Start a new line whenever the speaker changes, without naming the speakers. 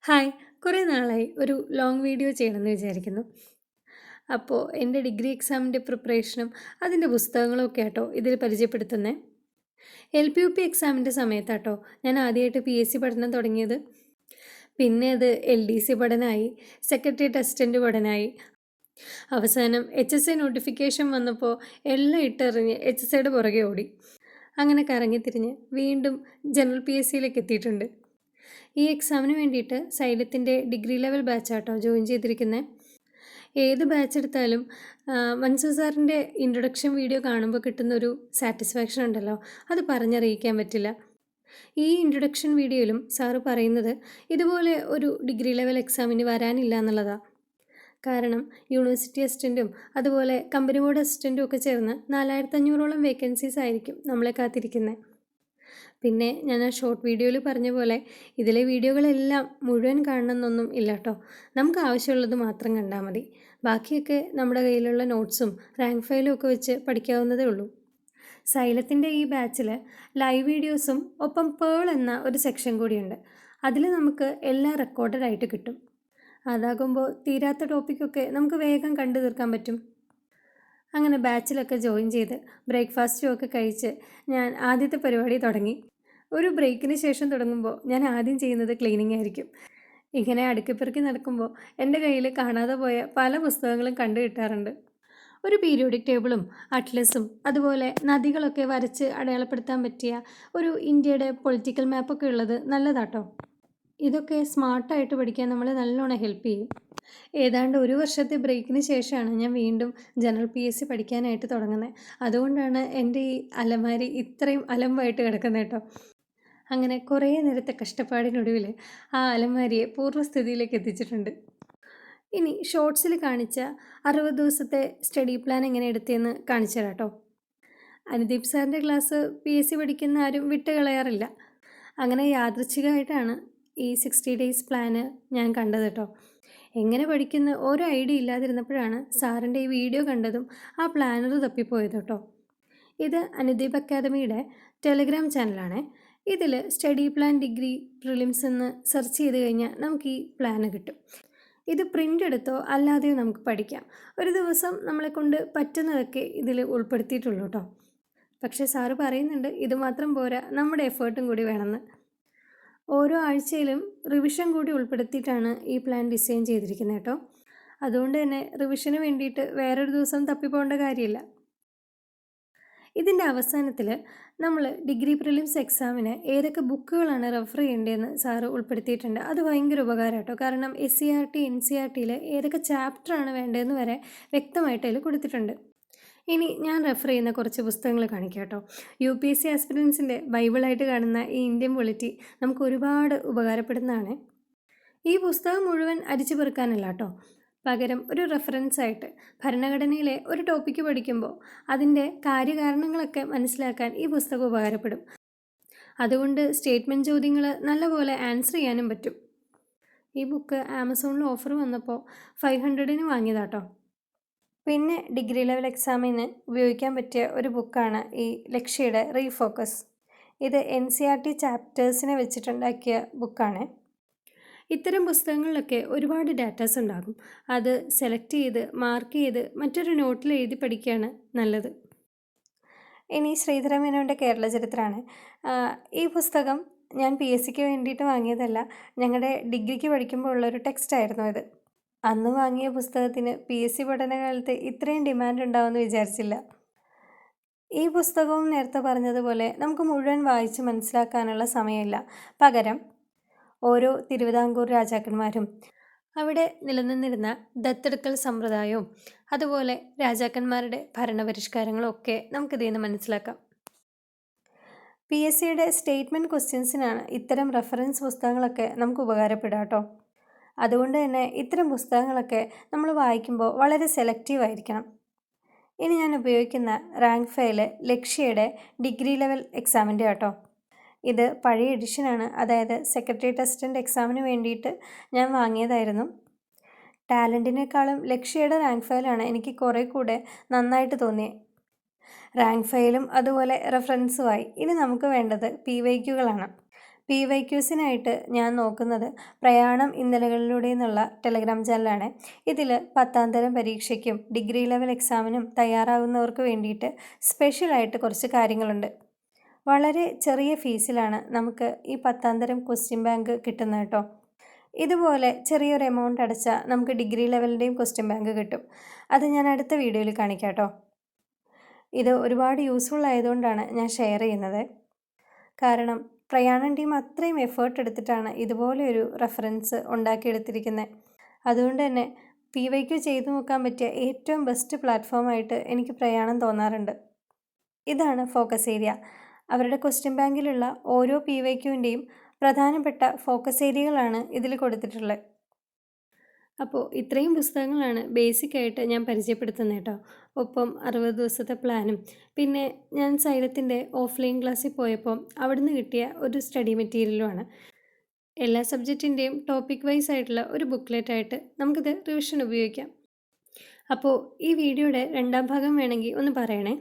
Hi! കുറേ നാളായി ഒരു ലോങ് വീഡിയോ ചെയ്യണമെന്ന് വിചാരിക്കുന്നു. അപ്പോൾ എൻ്റെ ഡിഗ്രി എക്സാമിൻ്റെ പ്രിപ്പറേഷനും അതിൻ്റെ പുസ്തകങ്ങളും ഒക്കെ ആട്ടോ ഇതിൽ പരിചയപ്പെടുത്തുന്നത്. LP, UP എക്സാമിൻ്റെ സമയത്താട്ടോ ഞാൻ ആദ്യമായിട്ട് PSC പഠനം തുടങ്ങിയത്. പിന്നെ അത് LDC പഠനമായി, സെക്രട്ടേറിയറ്റ് അസിസ്റ്റൻ്റ് പഠനമായി. അവസാനം HSI നോട്ടിഫിക്കേഷൻ വന്നപ്പോൾ എല്ലാം ഇട്ടെറിഞ്ഞ് HSIയുടെ പുറകെ ഓടി. അങ്ങനെ കറങ്ങിത്തിരിഞ്ഞ് വീണ്ടും ജനറൽ PSCയിലേക്ക് എത്തിയിട്ടുണ്ട്. ഈ എക്സാമിന് വേണ്ടിയിട്ട് സൈലത്തിൻ്റെ ഡിഗ്രി ലെവൽ ബാച്ചാട്ടോ ജോയിൻ ചെയ്തിരിക്കുന്നത്. ഏത് ബാച്ച് എടുത്താലും മൻസൂർ സാറിൻ്റെ ഇൻട്രൊഡക്ഷൻ വീഡിയോ കാണുമ്പോൾ കിട്ടുന്നൊരു സാറ്റിസ്ഫാക്ഷൻ ഉണ്ടല്ലോ, അത് പറഞ്ഞറിയിക്കാൻ പറ്റില്ല. ഈ ഇൻട്രൊഡക്ഷൻ വീഡിയോയിലും സാറ് പറയുന്നത് ഇതുപോലെ ഒരു ഡിഗ്രി ലെവൽ എക്സാമിന് വരാനില്ല എന്നുള്ളതാണ്. കാരണം യൂണിവേഴ്സിറ്റി അസിസ്റ്റൻറ്റും അതുപോലെ കമ്പനി ബോർഡ് അസിസ്റ്റൻറ്റും ഒക്കെ ചേർന്ന് 4500ഓളം വേക്കൻസീസ് ആയിരിക്കും നമ്മളെ കാത്തിരിക്കുന്നത്. പിന്നെ ഞാൻ ആ ഷോർട്ട് വീഡിയോയിൽ പറഞ്ഞ പോലെ ഇതിലെ വീഡിയോകളെല്ലാം മുഴുവൻ കാണണമെന്നൊന്നും ഇല്ല കേട്ടോ. നമുക്ക് ആവശ്യമുള്ളത് മാത്രം കണ്ടാൽ മതി. ബാക്കിയൊക്കെ നമ്മുടെ കയ്യിലുള്ള നോട്ട്സും റാങ്ക് ഫയലും ഒക്കെ വെച്ച് പഠിക്കാവുന്നതേ ഉള്ളൂ. സൈലത്തിൻ്റെ ഈ ബാച്ചിൽ ലൈവ് വീഡിയോസും ഒപ്പം പേൾ എന്ന ഒരു സെക്ഷൻ കൂടിയുണ്ട്. അതിൽ നമുക്ക് എല്ലാം റെക്കോർഡഡ് ആയിട്ട് കിട്ടും. അതാകുമ്പോൾ തീരാത്ത ടോപ്പിക്കൊക്കെ നമുക്ക് വേഗം കണ്ടു തീർക്കാൻ പറ്റും. അങ്ങനെ ബാച്ചിലൊക്കെ ജോയിൻ ചെയ്ത് ബ്രേക്ക്ഫാസ്റ്റും ഒക്കെ കഴിച്ച് ഞാൻ ആദ്യത്തെ പരിപാടി തുടങ്ങി. ഒരു ബ്രേക്കിന് ശേഷം തുടങ്ങുമ്പോൾ ഞാൻ ആദ്യം ചെയ്യുന്നത് ക്ലീനിങ് ആയിരിക്കും. ഇങ്ങനെ അടുക്കിപ്പെറുക്കി നടക്കുമ്പോൾ എൻ്റെ കയ്യിൽ കാണാതെ പോയ പല പുസ്തകങ്ങളും കണ്ടു കിട്ടാറുണ്ട്. ഒരു പീരിയോഡിക് ടേബിളും അറ്റ്ലസും അതുപോലെ നദികളൊക്കെ വരച്ച് അടയാളപ്പെടുത്താൻ പറ്റിയ ഒരു ഇന്ത്യയുടെ പൊളിറ്റിക്കൽ മാപ്പൊക്കെ ഉള്ളത് നല്ലതാട്ടോ. ഇതൊക്കെ സ്മാർട്ടായിട്ട് പഠിക്കാൻ നമ്മളെ നല്ലോണം ഹെൽപ്പ് ചെയ്യും. ഏതാണ്ട് ഒരു വർഷത്തെ ബ്രേക്കിന് ശേഷമാണ് ഞാൻ വീണ്ടും ജനറൽ PSC പഠിക്കാനായിട്ട് തുടങ്ങുന്നത്. അതുകൊണ്ടാണ് എൻ്റെ ഈ അലമാരി ഇത്രയും അലമ്പായിട്ട് കിടക്കുന്നത് കേട്ടോ. അങ്ങനെ കുറേ നേരത്തെ കഷ്ടപ്പാടിനൊടുവിൽ ആ അലമാരിയെ പൂർവ്വസ്ഥിതിയിലേക്ക് എത്തിച്ചിട്ടുണ്ട്. ഇനി ഷോർട്സിൽ കാണിച്ച 60 ദിവസത്തെ സ്റ്റഡി പ്ലാൻ എങ്ങനെ എടുത്തതെന്ന് കാണിച്ചു തരാം കേട്ടോ. അനുദീപ് സാറിൻ്റെ ക്ലാസ് PSC പഠിക്കുന്ന ആരും വിട്ട് കളയാറില്ല. അങ്ങനെ യാദൃച്ഛികമായിട്ടാണ് ഈ 60 ഡേയ്സ് പ്ലാന് ഞാൻ കണ്ടത് കേട്ടോ. എങ്ങനെ പഠിക്കുന്ന ഓരോ ഐഡിയ ഇല്ലാതിരുന്നപ്പോഴാണ് സാറിൻ്റെ ഈ വീഡിയോ കണ്ടതും ആ പ്ലാനർ തപ്പിപ്പോയത് കേട്ടോ. ഇത് അനുദീപ് അക്കാദമിയുടെ ടെലഗ്രാം ചാനലാണ്. ഇതിൽ സ്റ്റഡി പ്ലാൻ ഡിഗ്രി പ്രിലിംസ് എന്ന് സെർച്ച് ചെയ്ത് കഴിഞ്ഞാൽ നമുക്ക് ഈ പ്ലാന് കിട്ടും. ഇത് പ്രിൻ്റ് എടുത്തോ അല്ലാതെയോ നമുക്ക് പഠിക്കാം. ഒരു ദിവസം നമ്മളെ കൊണ്ട് പറ്റുന്നതൊക്കെ ഇതിൽ ഉൾപ്പെടുത്തിയിട്ടുള്ളൂ കേട്ടോ. പക്ഷേ സാറ് പറയുന്നുണ്ട് ഇത് മാത്രം പോരാ, നമ്മുടെ എഫേർട്ടും കൂടി വേണമെന്ന്. ഓരോ ആഴ്ചയിലും റിവിഷൻ കൂടി ഉൾപ്പെടുത്തിയിട്ടാണ് ഈ പ്ലാൻ ഡിസൈൻ ചെയ്തിരിക്കുന്നത് കേട്ടോ. അതുകൊണ്ട് തന്നെ റിവിഷന് വേണ്ടിയിട്ട് വേറൊരു ദിവസം തപ്പിപ്പോകേണ്ട കാര്യമില്ല. ഇതിൻ്റെ അവസാനത്തിൽ നമ്മൾ ഡിഗ്രി പ്രിലിംസ് എക്സാമിന് ഏതൊക്കെ ബുക്കുകളാണ് റെഫർ ചെയ്യേണ്ടതെന്ന് സാറ് ഉൾപ്പെടുത്തിയിട്ടുണ്ട്. അത് ഭയങ്കര ഉപകാരം കേട്ടോ. കാരണം SCERT NCERTയിൽ ഏതൊക്കെ ചാപ്റ്ററാണ് വേണ്ടതെന്ന് വരെ വ്യക്തമായിട്ട് അതിൽ കൊടുത്തിട്ടുണ്ട്. ഇനി ഞാൻ റെഫർ ചെയ്യുന്ന കുറച്ച് പുസ്തകങ്ങൾ കാണിക്കാം കേട്ടോ. UPSC ആസ്പിരൻസിൻ്റെ ബൈബിളായിട്ട് കാണുന്ന ഈ ഇന്ത്യൻ പൊളിറ്റി നമുക്ക് ഒരുപാട് ഉപകാരപ്പെടുന്നതാണ്. ഈ പുസ്തകം മുഴുവൻ അരിച്ചു പെറുക്കാനല്ല കേട്ടോ, പകരം ഒരു റെഫറൻസായിട്ട് ഭരണഘടനയിലെ ഒരു ടോപ്പിക്ക് പഠിക്കുമ്പോൾ അതിൻ്റെ കാര്യകാരണങ്ങളൊക്കെ മനസ്സിലാക്കാൻ ഈ പുസ്തകം ഉപകാരപ്പെടും. അതുകൊണ്ട് സ്റ്റേറ്റ്മെൻറ്റ് ചോദ്യങ്ങൾ നല്ലപോലെ ആൻസർ ചെയ്യാനും പറ്റും. ഈ ബുക്ക് ആമസോണിൽ ഓഫർ വന്നപ്പോൾ 500-ന് വാങ്ങിയതാട്ടോ. പിന്നെ ഡിഗ്രി ലെവൽ എക്സാമിന് ഉപയോഗിക്കാൻ പറ്റിയ ഒരു ബുക്കാണ് ഈ ലക്ഷ്യയുടെ റീഫോക്കസ്. ഇത് NCERT ചാപ്റ്റേഴ്സിനെ വെച്ചിട്ടുണ്ടാക്കിയ ബുക്കാണ്. ഇത്തരം പുസ്തകങ്ങളിലൊക്കെ ഒരുപാട് ഡാറ്റാസ് ഉണ്ടാകും. അത് സെലക്ട് ചെയ്ത് മാർക്ക് ചെയ്ത് മറ്റൊരു നോട്ടിൽ എഴുതി പഠിക്കുകയാണ് നല്ലത്. ഇനി ശ്രീധര മേനോൻ്റെ കേരള ചരിത്രമാണ്. ഈ പുസ്തകം ഞാൻ PSCക്ക് വേണ്ടിയിട്ട് വാങ്ങിയതല്ല, ഞങ്ങളുടെ ഡിഗ്രിക്ക് പഠിക്കുമ്പോൾ ഉള്ളൊരു ടെക്സ്റ്റായിരുന്നു ഇത്. അന്ന് വാങ്ങിയ പുസ്തകത്തിന് PSC പഠനകാലത്ത് ഇത്രയും ഡിമാൻഡ് ഉണ്ടാവുമെന്ന് വിചാരിച്ചില്ല. ഈ പുസ്തകവും നേരത്തെ പറഞ്ഞതുപോലെ നമുക്ക് മുഴുവൻ വായിച്ച് മനസ്സിലാക്കാനുള്ള സമയമില്ല. പകരം ഓരോ തിരുവിതാംകൂർ രാജാക്കന്മാരും അവിടെ നിലനിന്നിരുന്ന ദത്തെടുക്കൽ സമ്പ്രദായവും അതുപോലെ രാജാക്കന്മാരുടെ ഭരണപരിഷ്കാരങ്ങളും ഒക്കെ നമുക്കിതിൽ നിന്ന് മനസ്സിലാക്കാം. PSCയുടെ സ്റ്റേറ്റ്മെൻറ്റ് ക്വസ്റ്റ്യൻസിനാണ് ഇത്തരം റെഫറൻസ് പുസ്തകങ്ങളൊക്കെ നമുക്ക് ഉപകാരപ്പെടുക കേട്ടോ. അതുകൊണ്ട് തന്നെ ഇത്തരം പുസ്തകങ്ങളൊക്കെ നമ്മൾ വായിക്കുമ്പോൾ വളരെ സെലക്റ്റീവായിരിക്കണം. ഇനി ഞാൻ ഉപയോഗിക്കുന്ന റാങ്ക് ഫയൽ ലക്ഷ്യയുടെ ഡിഗ്രി ലെവൽ എക്സാമിൻ്റെ കേട്ടോ. ഇത് പഴയ എഡിഷനാണ്, അതായത് സെക്രട്ടേറിയറ്റ് അസിസ്റ്റൻ്റ് എക്സാമിന് വേണ്ടിയിട്ട് ഞാൻ വാങ്ങിയതായിരുന്നു. ടാലൻറ്റിനേക്കാളും ലക്ഷ്യയുടെ റാങ്ക് ഫയലാണ് എനിക്ക് കുറേ കൂടെ നന്നായിട്ട് തോന്നിയത്. റാങ്ക് ഫയലും അതുപോലെ റെഫറൻസുമായി. ഇനി നമുക്ക് വേണ്ടത് PYQകളാണ്. PYQസിനായിട്ട് ഞാൻ നോക്കുന്നത് പ്രയാണം ഇന്നലകളിലൂടെ എന്നുള്ള ടെലഗ്രാം ചാനലാണ്. ഇതിൽ 10ാം തരം പരീക്ഷയ്ക്കും ഡിഗ്രി ലെവൽ എക്സാമിനും തയ്യാറാകുന്നവർക്ക് വേണ്ടിയിട്ട് സ്പെഷ്യലായിട്ട് കുറച്ച് കാര്യങ്ങളുണ്ട്. വളരെ ചെറിയ ഫീസിലാണ് നമുക്ക് ഈ 10ാം തരം ക്വസ്റ്റ്യൻ ബാങ്ക് കിട്ടുന്നത് കേട്ടോ. ഇതുപോലെ ചെറിയൊരു എമൗണ്ട് അടച്ചാൽ നമുക്ക് ഡിഗ്രി ലെവലിൻ്റെയും ക്വസ്റ്റ്യൻ ബാങ്ക് കിട്ടും. അത് ഞാൻ അടുത്ത വീഡിയോയിൽ കാണിക്കാം കേട്ടോ. ഇത് ഒരുപാട് യൂസ്ഫുൾ ആയതുകൊണ്ടാണ് ഞാൻ ഷെയർ ചെയ്യുന്നത്. കാരണം പ്രയാണം ടീം അത്രയും എഫേർട്ട് എടുത്തിട്ടാണ് ഇതുപോലെ ഒരു റെഫറൻസ് ഉണ്ടാക്കിയെടുത്തിരിക്കുന്നത്. അതുകൊണ്ട് തന്നെ PYQ ചെയ്തു നോക്കാൻ പറ്റിയ ഏറ്റവും ബെസ്റ്റ് പ്ലാറ്റ്ഫോമായിട്ട് എനിക്ക് പ്രയാണം തോന്നാറുണ്ട്. ഇതാണ് ഫോക്കസ് ഏരിയ. അവരുടെ ക്വസ്റ്റ്യൻ ബാങ്കിലുള്ള ഓരോ PYQവിൻ്റെയും പ്രധാനപ്പെട്ട ഫോക്കസ് ഏരിയകളാണ് ഇതിൽ കൊടുത്തിട്ടുള്ളത്. അപ്പോൾ ഇത്രയും പുസ്തകങ്ങളാണ് ബേസിക്കായിട്ട് ഞാൻ പരിചയപ്പെടുത്തുന്നത് കേട്ടോ. ഒപ്പം 60 ദിവസത്തെ പ്ലാനും പിന്നെ ഞാൻ സൈലത്തിൻ്റെ ഓഫ്ലൈൻ ക്ലാസ്സിൽ പോയപ്പോൾ അവിടുന്ന് കിട്ടിയ ഒരു സ്റ്റഡി മെറ്റീരിയലുമാണ്. എല്ലാ സബ്ജക്റ്റിൻ്റെയും ടോപ്പിക് വൈസ് ആയിട്ടുള്ള ഒരു ബുക്ക്ലെറ്റായിട്ട് നമുക്കിത് റിവിഷൻ ഉപയോഗിക്കാം. അപ്പോൾ ഈ വീഡിയോയുടെ 2ാം ഭാഗം വേണമെങ്കിൽ ഒന്ന് പറയണേ.